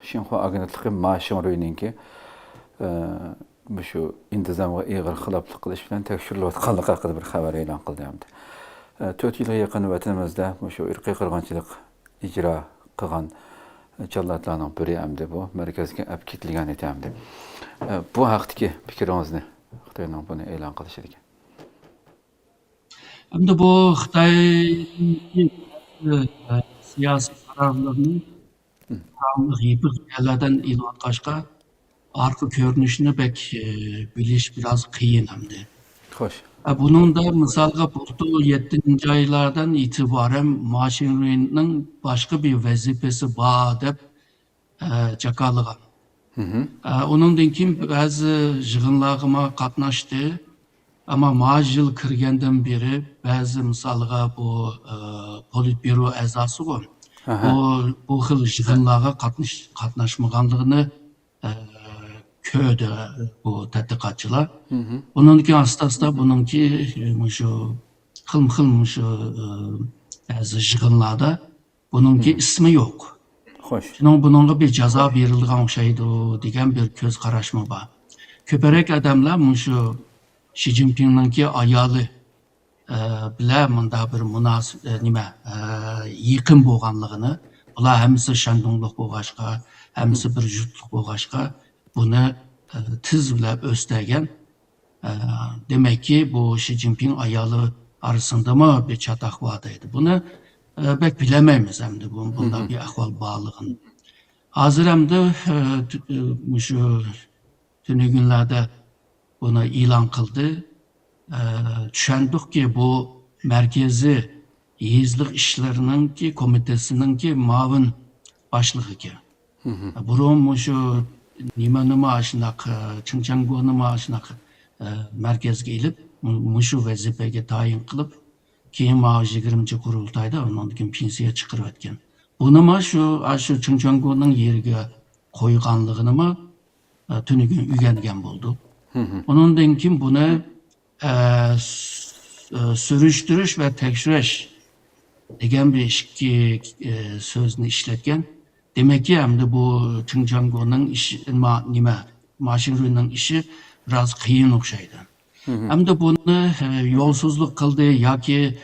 Xinhua agentliği Ma Xinrui'ninki şu intizamga ig'ir xiloflik qilish bilan tekshirilayotganligi haqida bir xabar e'lon qildi hamda. 4 yilga yaqin vatanimizda shu irqiy qirg'inchilik ijro qilgan jallatlarning biri hamda bu markazga olib ketilgan edi hamda. Bu haqdagi fikringizni Xitoyning buni e'lon qilishi ekan. Hamda bu Xitoy siyosiy qarorlarni yerlardan ilayotg'achqa arka ko'rinishini pek bilish biraz qiyin hamda. Xo'sh. Bunun da misalga bu 7. aylardan itibaren Ma Xinrui'nin başka bir vazifesi var deb çakalıgan. Onundan keyin bazı yig'inlarga qatnashdi. Ama Ma yıl kirgandan beri bazı misalga bu politbüro a'zosi bu. Bu xil yig'inlarga qatnashmaganligini köydü bu tadqiqotchilar. Onunki asta bununki şu xilm şu bazı yig'inlarda bununki ismi yok. Xo'sh. Şunun bununla bir jazo berilgan o'xshaydi degan bir ko'z qarashmi bor. Ko'parak odamlar şu Xi Jinping'ninki ayoli bilan bunda bir yaqin bo'lganligini, ular hammasi Shandonglik bo'lg'achqa, hammasi bir jutlik bo'lg'achqa buni tizlab o'stagan. Demek ki bu Xi Jinping ayoli arasında mı bir çatak vardı. Bunu pek bilemeyiz hem de bunda bir ahval bağlılığını. Hazır hem de şu tüm günlerde bunu ilan kıldı. Düşündük ki bu merkezi yezlik işlerinin ki komitesinin ki mavin başlığı ki. Burun şu nima aşınak, Çingçanggu nima aşınak merkezge ilip şu vazifege tayin kılıp keyin 20. kurultayda ondan keyin pensiya chiqarib o'tgan. Buni şu Çingçanggu'nun yeriga qo'yganligini tunigun uygangan bo'ldi. Ondan keyin buni sürüştürüş ve tekshirish degan bir ikki so'zni ishlatgan. Demek ki hem de bu Çingçanggu'nun işi Ma Xinrui'nin işi biraz qiyin o'xshaydi. Hem de bunu yolsuzluk kıldı ya ki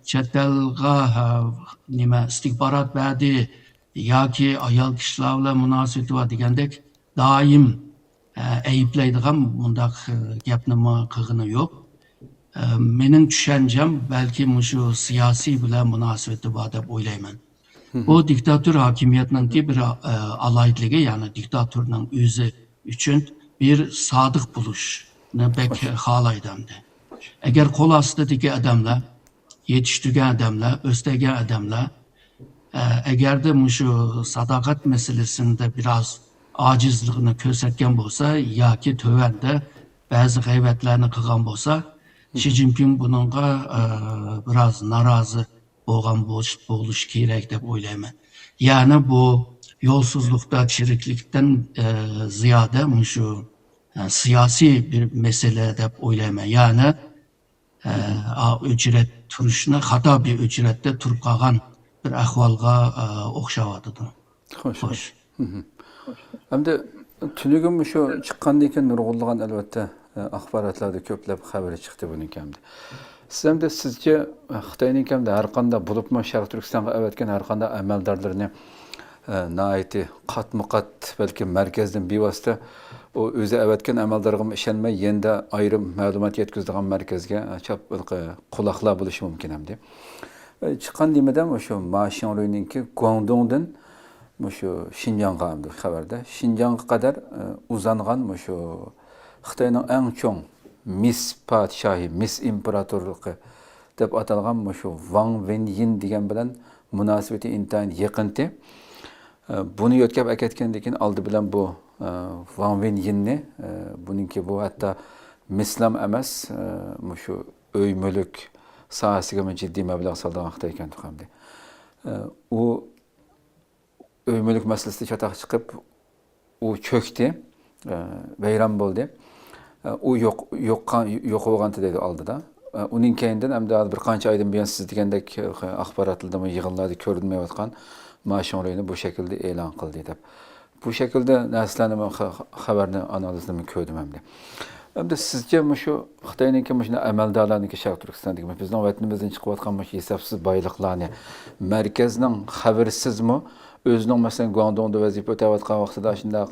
chet elga istihbarat verdi ya ki ayol kishilar bilan munosabati var degandek doim ayıplaydigan bundaq gapni qilg'ini yo'q. Mening tushancam balki şu siyasi bilan munosabati bor deb o'ylayman. Bu diktatör hakimiyetininki bir alaydligi, yani diktatörning o'zi uchun bir sadık buluş. Ne pek halaydı hem de. Eğer kol astidagi adamlar, yetiştirgen adamlar, östegen adamlar, eğer de şu sadakat meselesinde biraz acizliğini göstergen olsa, ya ki tövende bazı gayvetlerini kılgan olsa, Xi Jinping bununla biraz narazı olgan buluş gerek de oylayman. Yani bu yolsuzlukta, çiriklikten ziyade şu siyasi bir mesele de oylayman. Yani ücret turuşuna hata bir ücrette turup kalgan bir ahvalga o'xshayotidi. Xo'sh. Hamda tunigun şu chiqqandan keyin nurg'unlagan albatta axborotlarda ko'plab xabar chiqdi buning hamda. Siz hamda sizce Xitoyning hamda har qanday bo'libmi Sharq Turkistonga avatgan har qanday amaldorlarni naiti qatma-qat balki markazdan bevosita o o'zi avatgan amaldorga ishonmay yenda ayrim ma'lumot yetkazadigan markazga chap quloqlar bo'lishi mumkin hamda. Chiqqan nimadan shu Ma Xinrui'ninki Guangdongdan şu Xinjiangga hamda xabarda Xinjiangga qadar uzangan şu Xitoyning eng cho'ng Mis podshohi, Mis imperatorligi deb atalgan şu Wang Wenyin degan bilan munosabati intayin yaqinti. Bunu yo'tkab aketgandan keyin oldi bilan bu Wang Wenyinni buningki bu hatta mislam emas şu öy mulk sohasiga jiddiy mablag' solgan Xitoy ekan hamda. U öy mulk masalasida chataq chiqib u cho'kdi, vayron bo'ldi. U yo'q bo'lgandi dedi oldida. Uning keyindan hamda bir qancha oydan buyon siz degandek axborotlarda yig'inlarda ko'rinmayotgan maşinlarını bu şekilde e'lon qildi deb. Bu şekilde narsalarni men xabarni analizini ko'rdim hamda. Hamda sizce shu Xitoyniki shuna amaldorlarniki Sharq Turkistondagi bizning vatanimizdan chiqayotgan shu hisobsiz boyliqlarni markazning xabarsizmi o'zining masalan Guangdongda vazifa o'tayotgan vaqtida shunday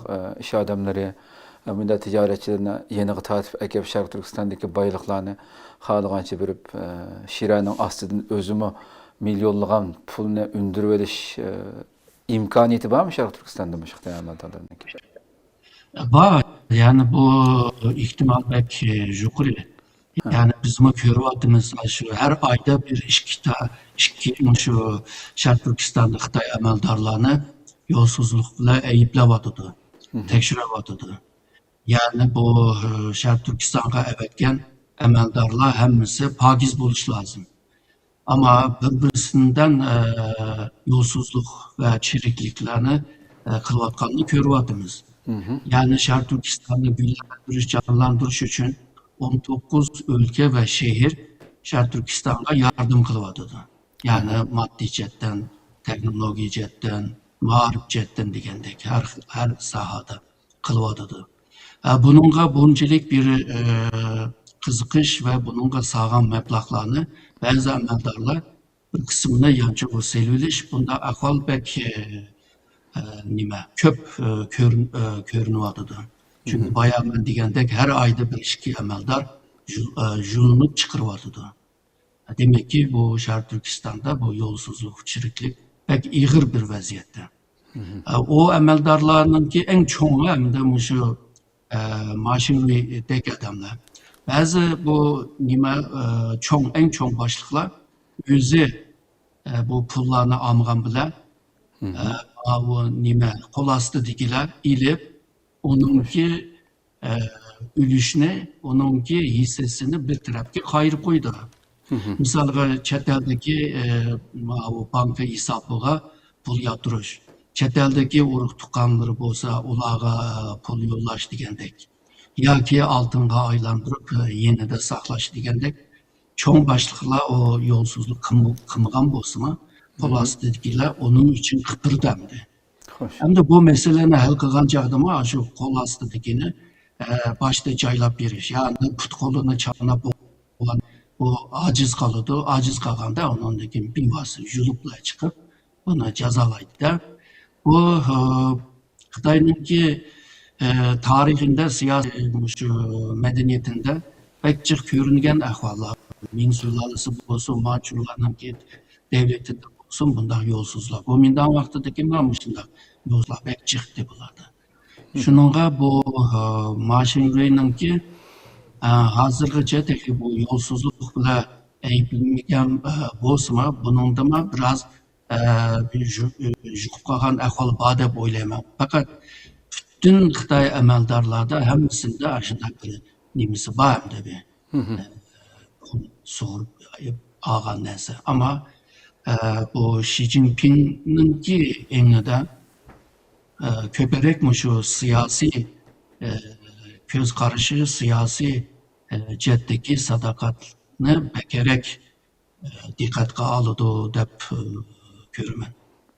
ish odamlari bunda tijoratchilarni yeniga tortib akab Sharq Turkistondagi boyliqlarni xohlagancha berib Shiraning ostidan o'zimi milyonlagan pulni undirib olish imkoniyati bormi Sharq Turkistonda shu Xitoy amaldorlarniki? Var. Yani bu ihtimal belki yukarı. Yani bizim görüyoruz şu her ayda bir işki şu Şarkı Türkistan'da Xitay amaldarlarını yolsuzlukla eyiplevatıdı, tekşirevatıdı. Yani bu Şarkı Türkistan'a evetken amaldarlar hemisi pakiz buluş lazım. Ama birbirisinden yolsuzluk ve çirikliklerini kılvatkanını görüyoruz. Yani Şarkı Türkistan'ı güllendiriş, canlandırış için 19 ülke ve şehir Şarkı Türkistan'a yardım kılvadıdı. Yani maddi cetten, teknoloji cetten, mağarip cetten degендek her sahada kılvadıdı. Bununla bununculuk bir kızıkış ve bununla sağlam meblağlarını bazı amaldarlar bir kısmına yancı o selüliş. Bunda akval belki köp görünüyordu. Çünkü bayağı ben degендek her ayda bir işki amaldar yolunu çıkırıyordu. Demek ki bu Şarkı Türkistan'da bu yolsuzluk, çiriklik pek iğir bir vaziyette. O amaldarlarının ki en çoğu hem de şu maşinli'deki adamlar. Bazı bu en çoğu başlıklar yüzü bu pullarını almayan bile o kol astı dikiler ilip onunki ülüşüne, onunki hissesini bir tarafki kayırıp koydu. Mesela çeteldeki o banka hesabıga pul yatırış. Çeteldeki uruk tukanları bolsa ulağa pul yollaş degендek. Ya ki altınga aylandırıp yine de saklaş degендek. Çoğun başlıkla o yolsuzluk kımıgan bolsa pul astı dikiler onun için kıpırdamdı. Hem de bu meseleni hal kılgan çağdama şu kol astı dikini başta caylap veriş. Yani put kolunu çapına olan o aciz kalıdı. Aciz kalganda onun dikin bir vası yulupla çıkıp bunu cezalaydı da. Bu Xitay'nınki tarihinde, siyasi medeniyetinde pek çok görüngen ahvallar. Ming sülalesi olsun, Mançurlar'ınki devletinde olsun bundan yolsuzlar. Bu mindan vaxtıdaki mamışında yolsuzlar pek çıktı bunlarda. Şununla bu Mançurlar'ınki hazırgıca teki bu yolsuzluk bile eyiplenmegen bolsa bunun da biraz jukup kalgan ahval var dep oylayman. Fakat bütün Xitay amaldarlarda hemmisinde aşında bir nimisi var hem de bir soğurup ağan neyse. Ama bu Xi Jinping'ninki eninde köperek şu siyasi göz karışı, siyasi ceddeki sadakatini bekerek dikkatga alıdı dep görümen.